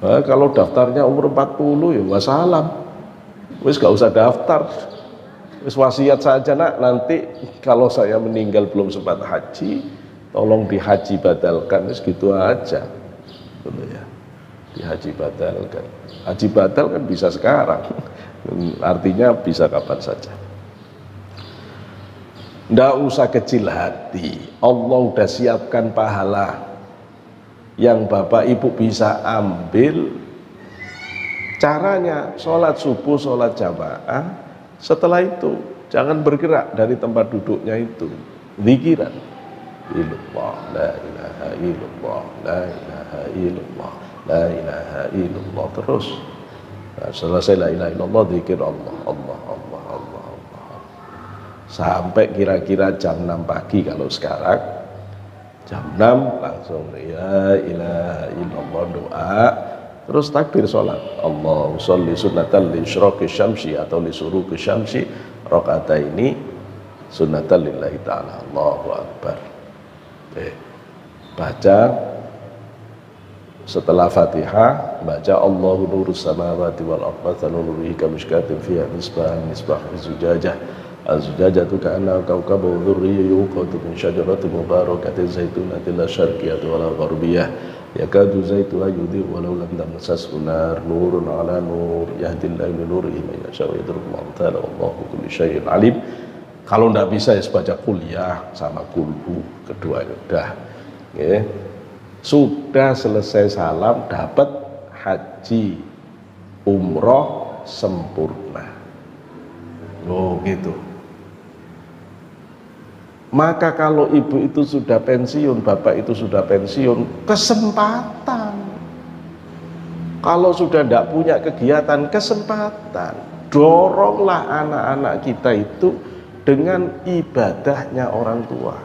Nah, kalau daftarnya umur 40 ya wassalam. Wis gak usah daftar. Wis wasiat saja nak, nanti kalau saya meninggal belum sempat haji tolong dihaji badalkan, segitu aja, betul ya, dihaji badalkan. Haji badal kan bisa sekarang, artinya bisa kapan saja. Nggak usah kecil hati, Allah udah siapkan pahala yang bapak ibu bisa ambil. Caranya sholat subuh, sholat jamaah, setelah itu jangan bergerak dari tempat duduknya itu, dzikiran. Illallah, la ilaha illallah, la ilaha illallah, la ilaha illallah terus. Nah, selesai la ilaha illallah zikir Allah sampai kira-kira jam 6 pagi. Kalau sekarang jam 6 langsung ya ilaha illallah doa terus takbir sholat Allahu sholli sunnatan li isyraqis syamsi atau li suruqis syamsi rakaataini sunnatan lillahi ta'ala Allahu akbar. Baca setelah Fatihah, baca Allahu nurus samawati wal ardh mathalu nurihi kamishkatin fiha misbah zujajah az-zujajatu ka'annaha kawkabun durriyyun yuqadu min syajaratin mubarakatin zaitunatin la syarqiyyah wa la gharbiyah yakadu zaituha yudhi'u walau lam tamsashu nar nurun ala nur yahdillahu li nurihi man yasha'u yadribu al-amthala wallahu kulli syai'in alim. Kalau tidak bisa ya baca kuliah sama kulhu kedua udah. Okay. Sudah selesai salam dapat haji umroh sempurna. Oh gitu. Maka kalau ibu itu sudah pensiun, bapak itu sudah pensiun, kesempatan. Kalau sudah tidak punya kegiatan, kesempatan. Doronglah anak-anak kita itu dengan ibadahnya orang tua.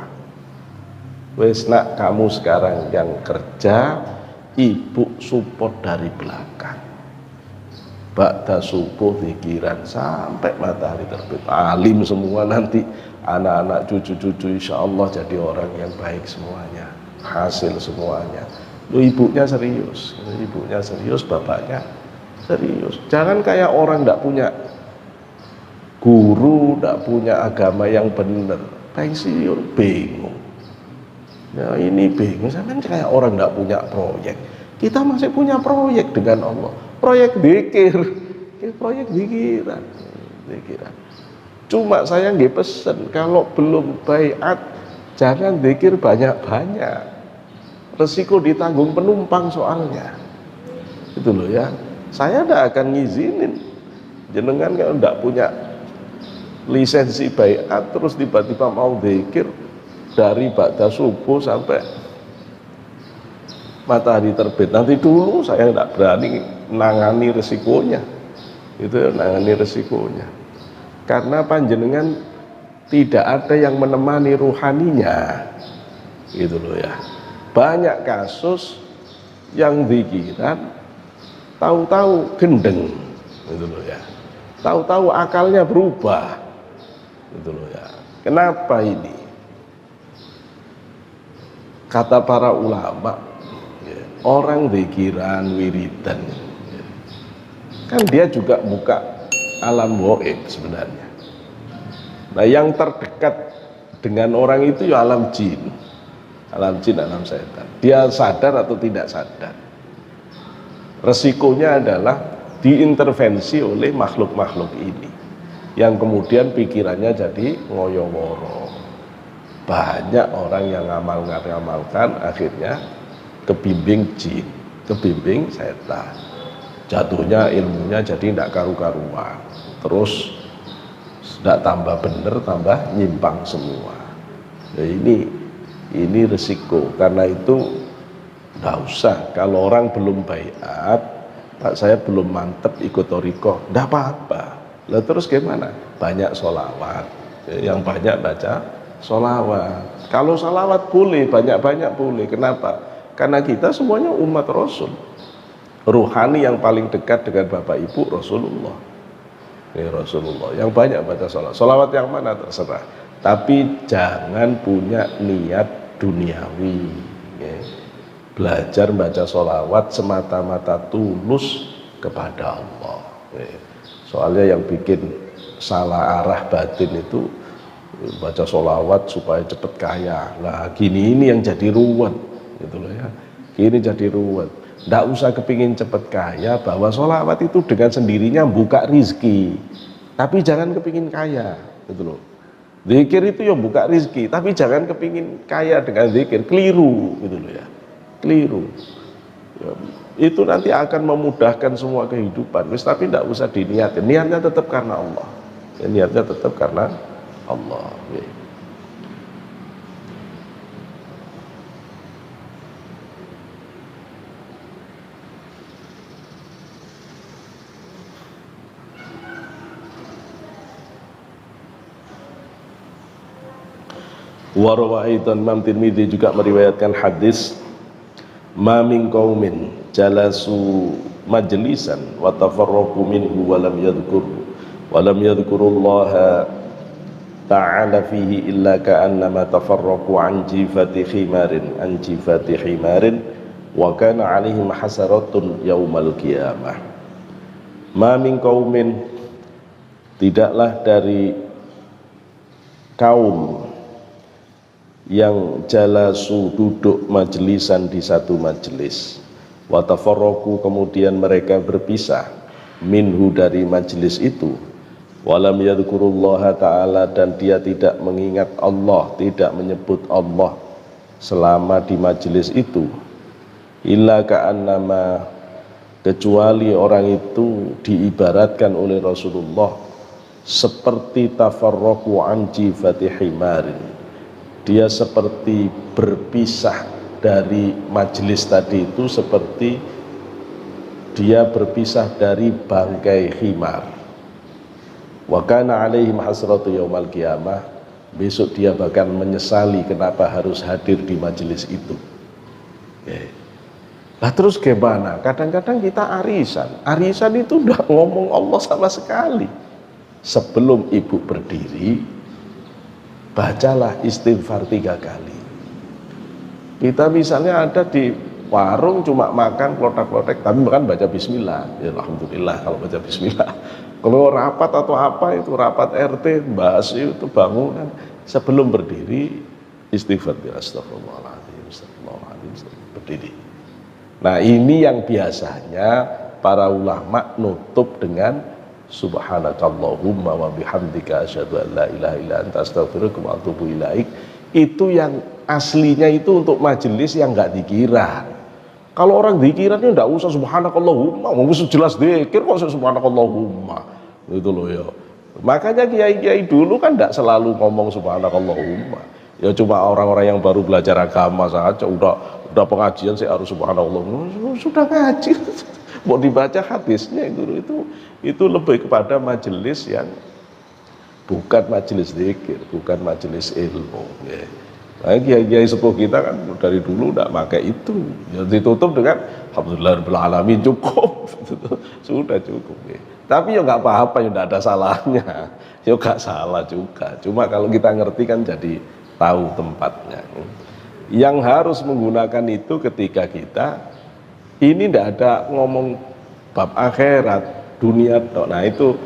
Wes nak, kamu sekarang yang kerja, ibu support dari belakang. Ba'da subuh dzikiran sampai matahari terbit. Alim semua nanti, anak-anak cucu-cucu insya Allah jadi orang yang baik semuanya, hasil semuanya. Lu ibunya serius, bapaknya serius. Jangan kayak orang tidak punya guru, tidak punya agama yang benar, pensiun bingung. Nah ini bingung, sampai kayak orang tidak punya proyek. Kita masih punya proyek dengan Allah, proyek zikir, proyek zikiran. Cuma saya nggih pesen, kalau belum baiat jangan zikir banyak-banyak. Resiko ditanggung penumpang soalnya. Itu loh ya. Saya tidak akan ngizinin. Jenengan kalau tidak punya lisensi baiat terus tiba-tiba mau zikir dari ba'da subuh sampai matahari terbit, nanti dulu saya tidak berani nangani resikonya. Itu nangani resikonya. Karena panjenengan tidak ada yang menemani ruhaninya. Gitu loh ya. Banyak kasus yang zikiran tahu-tahu gendeng. Gitu loh ya. Tahu-tahu akalnya berubah. Gitu loh ya. Kenapa ini? Kata para ulama, orang zikiran, wiridan, kan dia juga buka alam gaib sebenarnya. Nah, yang terdekat dengan orang itu ya alam jin, alam setan. Dia sadar atau tidak sadar. Resikonya adalah diintervensi oleh makhluk-makhluk ini, yang kemudian pikirannya jadi ngoyo-ngoro. Banyak orang yang ngamalkan akhirnya kebimbing jin, kebimbing setan. Jatuhnya ilmunya jadi tidak karu-karuan. Terus tidak tambah benar, tambah nyimpang semua. Nah, ini resiko. Karena itu tidak usah. Kalau orang belum baiat, Pak saya belum mantep ikut thariqah, tidak apa-apa. Lah terus gimana? Banyak sholawat. Yang banyak baca sholawat. Kalau sholawat boleh, banyak-banyak boleh. Kenapa? Karena kita semuanya umat Rasul. Ruhani yang paling dekat dengan Bapak Ibu Rasulullah. Ini Rasulullah yang banyak baca sholawat. Sholawat yang mana terserah. Tapi jangan punya niat duniawi. Belajar baca sholawat semata-mata tulus kepada Allah. Soalnya yang bikin salah arah batin itu baca sholawat supaya cepat kaya. Lah gini ini yang jadi ruwet. Gitu loh ya. Gini jadi ruwet. Tidak usah kepingin cepat kaya, bahwa sholawat itu dengan sendirinya buka rizki. Tapi jangan kepingin kaya, gitu loh. Zikir itu ya buka rizki, tapi jangan kepingin kaya dengan zikir. Keliru, gitu loh ya. Keliru. Ya, itu nanti akan memudahkan semua kehidupan. Tapi tidak usah diniatin. Niatnya tetap karena Allah. Ya, niatnya tetap karena Allah. Ya. Warawaitan Imam Tirmidzi juga meriwayatkan hadis, ma min qaumin jalasu majlisan wa tafarraqu minhu wa lam yadhkurullaha ta'ala fihi illa ka'annama tafarraqu an jifati himarin wa kana 'alaihim hasaratun yaumal qiyamah. Ma min qaumin, tidaklah dari kaum yang jalasu duduk majlisan di satu majlis, wa tafarraqu kemudian mereka berpisah, minhu dari majlis itu, walam yadhkurullaha ta'ala dan dia tidak mengingat Allah, tidak menyebut Allah selama di majlis itu, illa ka'annama kecuali orang itu diibaratkan oleh Rasulullah seperti tafarraqu an jifati himarin, dia seperti berpisah dari majelis tadi itu, seperti dia berpisah dari bangkai khimar. Wa kana 'alaihim hasratu yaumal qiyamah, besok dia bahkan menyesali kenapa harus hadir di majelis itu. Lah terus gimana? Kadang-kadang kita arisan itu udah ngomong Allah sama sekali. Sebelum ibu berdiri, bacalah istighfar 3 kali. Kita misalnya ada di warung cuma makan klotek-klotek, tapi makan baca bismillah. Ya alhamdulillah kalau baca bismillah. Kalau rapat atau apa itu, rapat RT, bahas itu bangunan, sebelum berdiri istighfar, astagfirullahaladzim, berdiri. Nah ini yang biasanya para ulama nutup dengan subhanakallahumma wa bihamdika asyhadu an la ilaha illa anta astaghfiruka wa atubu ilaik. Itu yang aslinya itu untuk majelis yang enggak dikira. Kalau orang dikirannya enggak usah subhanakallahumma, mau jelas zikir kok subhanakallahumma. Gitu loh ya. Makanya kiai-kiai dulu kan enggak selalu ngomong subhanakallahumma. Ya cuma orang-orang yang baru belajar agama saja, udah pengajian saya harus subhanallah. Sudah ngaji, mau dibaca hadisnya itu lebih kepada majelis yang bukan majelis zikir, bukan majelis ilmu. Ya. Nah, kiai-kiai sepuh kita kan dari dulu tidak pakai itu, ya, ditutup dengan alhamdulillahirabbil alamin, cukup, sudah cukup. Ya. Tapi ya nggak apa-apa, ya nggak ada salahnya, ya nggak salah juga. Cuma kalau kita ngerti kan jadi tahu tempatnya. Yang harus menggunakan itu ketika kita ini tidak ada ngomong bab akhirat, dunia. Nah itu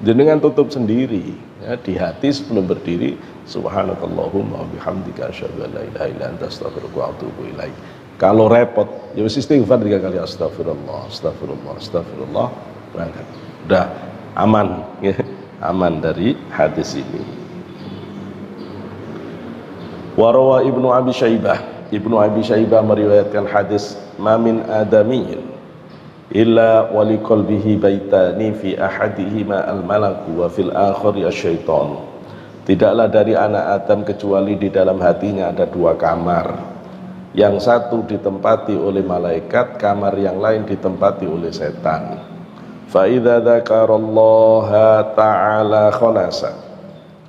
jenengan tutup sendiri ya, di hati sebelum berdiri subhanakallahumma wa bihamdika asyhadu an la ilaha illa anta astaghfiruka wa atubu ilaik. Kalau repot ya wis istighfar 3 kali astagfirullah astagfirullah astagfirullah, berangkat udah aman ya, aman dari hadis ini. Warawa Ibnu Abi Syaibah meriwayatkan hadis mamin adamiyyin illa wali qalbihi baitani fi ahadihima al-malaku wa fil akhari asy-syaitan. Tidaklah dari anak Adam kecuali di dalam hatinya ada 2 kamar. Yang satu ditempati oleh malaikat, kamar yang lain ditempati oleh setan. Fa idza dzakarallaha ta'ala khanasa.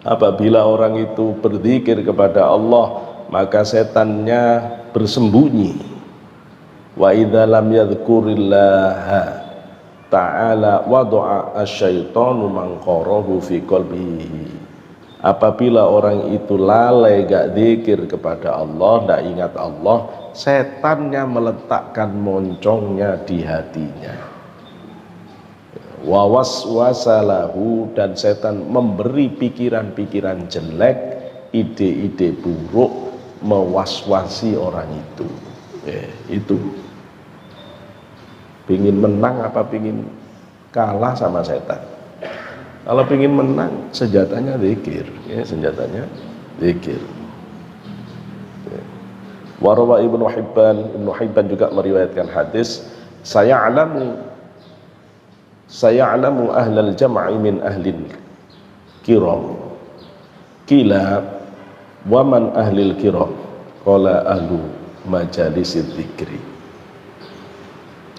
Apabila orang itu berzikir kepada Allah, maka setannya bersembunyi. Wa idza lam yadhkurillaha ta'ala wada'a asyaitanu manqarahu fi qalbihi. Apabila orang itu lalai gak zikir kepada Allah, gak ingat Allah, setannya meletakkan moncongnya di hatinya. Wa waswasalahu, dan setan memberi pikiran-pikiran jelek, ide-ide buruk, mewaswasi orang itu. Itu pingin menang apa pingin kalah sama setan? Kalau pingin menang, senjatanya zikir, ya, senjatanya zikir. Warawa Ibnu Hibban juga meriwayatkan hadis, saya alamu ahlal jam'i min ahlil kiram. Qila wa man ahlil kiram? Qala ahlu majalisid dzikri.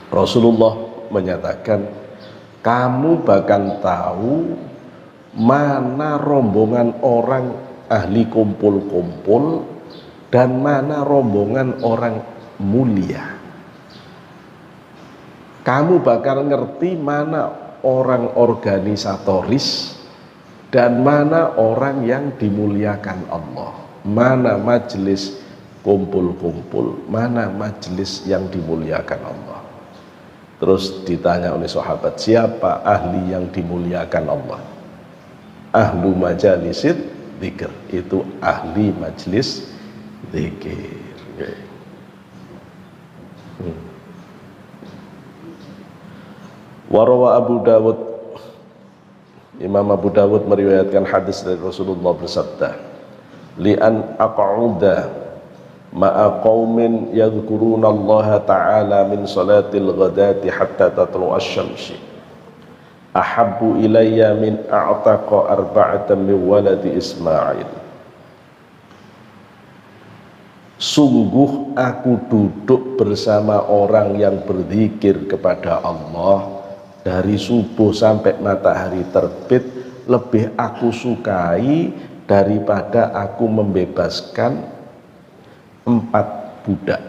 Rasulullah menyatakan, kamu bakal tahu mana rombongan orang ahli kumpul-kumpul dan mana rombongan orang mulia. Kamu bakal ngerti mana orang organisatoris dan mana orang yang dimuliakan Allah, mana majelis kumpul-kumpul, mana majelis yang dimuliakan Allah. Terus ditanya oleh sahabat, siapa ahli yang dimuliakan Allah? Ahlu majalisid dzikr, itu ahli majelis zikir. Warawa Abu Dawud, Imam Abu Dawud meriwayatkan hadis dari Rasulullah bersabda, li'an aq'uda ma'a qaumin yadhkuruna Allah ta'ala min salatil ghadati hatta tatlu'a asy-syamsi ahabbu ilayya min a'taqa arba'atan min waladi Ismail. Sungguh aku duduk bersama orang yang berzikir kepada Allah dari subuh sampai matahari terbit lebih aku sukai daripada aku membebaskan 4 budak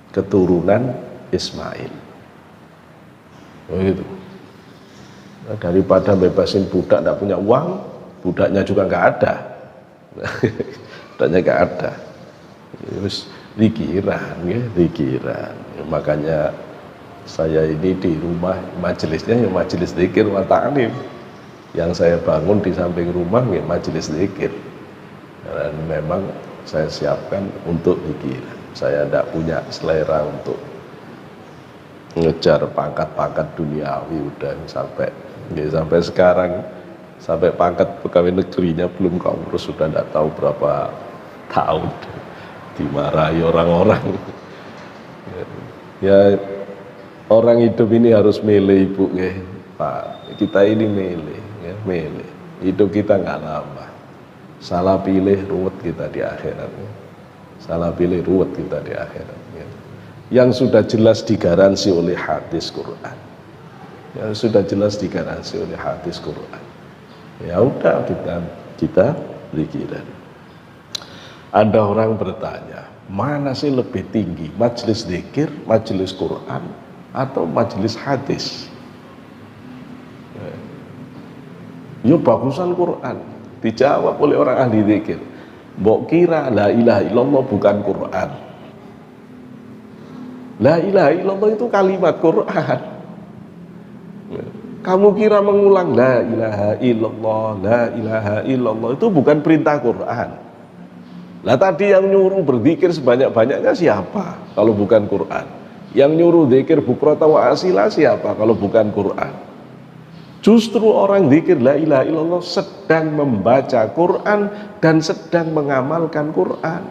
keturunan Ismail. Begitu. Nah, daripada bebasin budak tidak punya uang, budaknya juga nggak ada, budaknya nggak ada. Terus dikiran, ya, dikiran. Makanya saya ini di rumah majelisnya ya majelis zikir wa ta'lim. Yang saya bangun di samping rumah ya majelis zikir. Dan memang saya siapkan untuk zikir. Saya tidak punya selera untuk ngejar pangkat-pangkat duniawi udah sampai sekarang, sampai pangkat pegawai negerinya belum keurus, sudah tidak tahu berapa tahun dimarahi orang-orang. Ya, orang hidup ini harus milih, Ibu, Pak. Kita ini milih, ya, milih. Hidup kita nggak lama. Salah pilih ruwet kita di akhirat. Salah pilih ruwet kita di akhirat. Ya. Yang sudah jelas digaransi oleh hadis Quran. Yang sudah jelas digaransi oleh hadis Quran. Ya udah, kita zikiran. Ada orang bertanya, mana sih lebih tinggi, majelis zikir, majelis Quran, atau majelis hadis? Yo bagusan Quran. Dijawab oleh orang ahli zikir. Mbok kira la ilaha illallah bukan Quran. La ilaha illallah itu kalimat Quran. Kamu kira mengulang la ilaha illallah itu bukan perintah Quran. Lah tadi yang nyuruh berzikir sebanyak-banyaknya siapa kalau bukan Quran? Yang nyuruh zikir bukrata wa asila siapa kalau bukan Quran? Justru orang zikir la ilaha illallah sedang membaca Quran dan sedang mengamalkan Quran.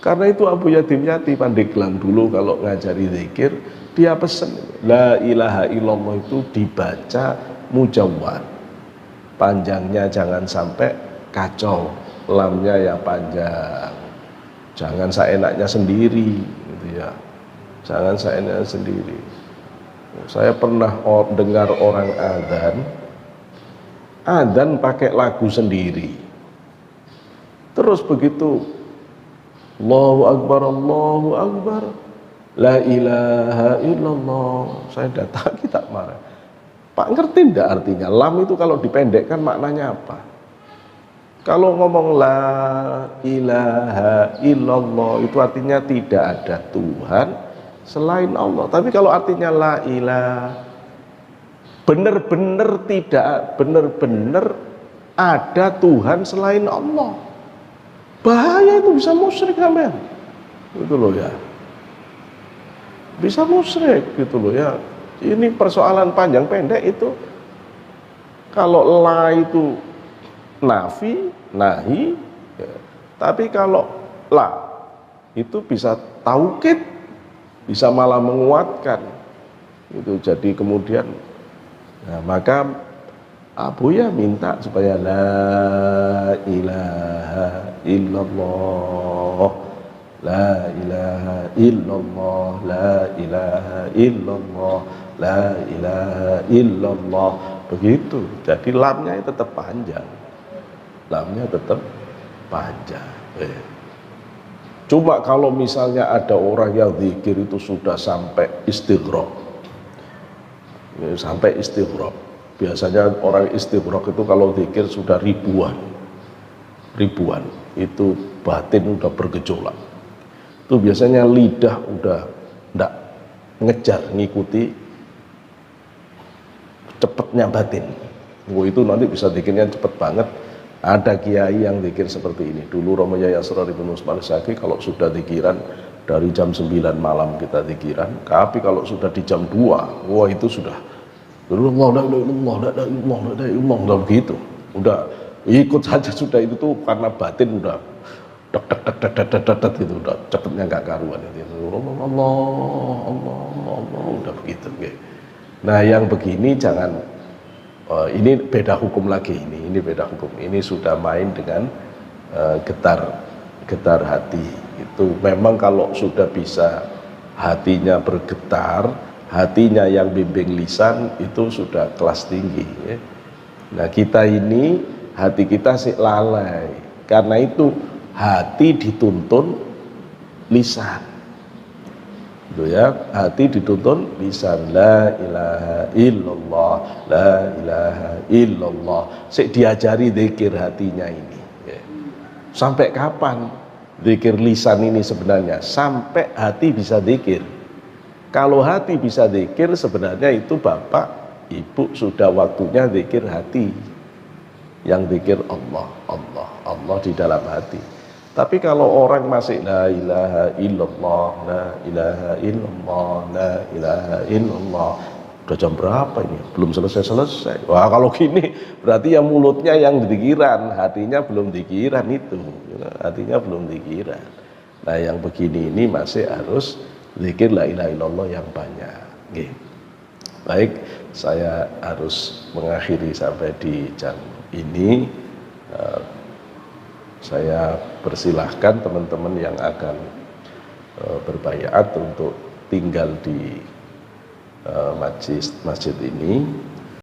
Karena itu Abu Yatim Yati Pandeglang dulu kalau ngajari zikir, dia pesen la ilaha illallah itu dibaca mujawwad. Panjangnya jangan sampai kacau, lamnya ya panjang, jangan seenaknya sendiri gitu ya, jangan seenaknya sendiri. Saya pernah dengar orang adzan pakai lagu sendiri, terus begitu Allahu Akbar la ilaha illallah, saya datang kita marah, Pak ngerti enggak artinya lam itu kalau dipendekkan maknanya apa? Kalau ngomong la ilaha illallah itu artinya tidak ada Tuhan selain Allah. Tapi kalau artinya la ilaha, benar-benar tidak, benar-benar ada Tuhan selain Allah. Bahaya itu, bisa musyrik sampean. Gitu loh ya. Bisa musyrik gitu loh ya. Ini persoalan panjang pendek itu. Kalau la itu nafi, nahi, ya. Tapi kalau la itu bisa taukid, bisa malah menguatkan itu. Jadi kemudian nah, maka Abuya minta supaya la ilaha illallah, la ilaha illallah, la ilaha illallah, la ilaha illallah, begitu. Jadi lamnya tetap panjang, lamnya tetap panjang. Cuma kalau misalnya ada orang yang zikir itu sudah sampai istighraq, sampai istighraq. Biasanya orang istighraq itu kalau zikir sudah ribuan, itu batin udah bergejolak. Itu biasanya lidah udah ndak ngejar ngikuti cepetnya batin. Itu nanti bisa zikirnya cepet banget. Ada kiai yang zikir seperti ini. Dulu Romo Yai Asrar Ibnu Usman Syaki kalau sudah zikiran dari jam 9 malam kita zikiran. Tapi kalau sudah di jam 2, wah itu sudah Allah udah begitu. Udah ikut saja sudah itu tuh karena batin udah dek itu udah cepetnya nggak karuan itu. Allah udah begitu. Nah yang begini jangan. Ini beda hukum lagi, ini beda hukum. Ini sudah main dengan getar hati. Itu memang kalau sudah bisa hatinya bergetar, hatinya yang bimbing lisan itu sudah kelas tinggi. Ya. Nah kita ini hati kita sih lalai. Karena itu hati dituntun lisan. Itu ya, hati dituntun lisan la ilaha illallah, la ilaha illallah. Sik diajari zikir hatinya ini. Ya. Sampai kapan zikir lisan ini sebenarnya? Sampai hati bisa zikir. Kalau hati bisa zikir sebenarnya itu Bapak, Ibu sudah waktunya zikir hati. Yang zikir Allah di dalam hati. Tapi kalau orang masih la ilaha illallah, la ilaha illallah, la ilaha illallah, udah jam berapa ini? Belum selesai-selesai. Wah, kalau gini berarti yang mulutnya yang dikiran, hatinya belum dikiran itu. Hatinya belum dikiran. Nah, yang begini ini masih harus zikir la ilaha illallah yang banyak. Oke. Baik, saya harus mengakhiri sampai di jam ini. Saya persilahkan teman-teman yang akan berbaiat untuk tinggal di masjid ini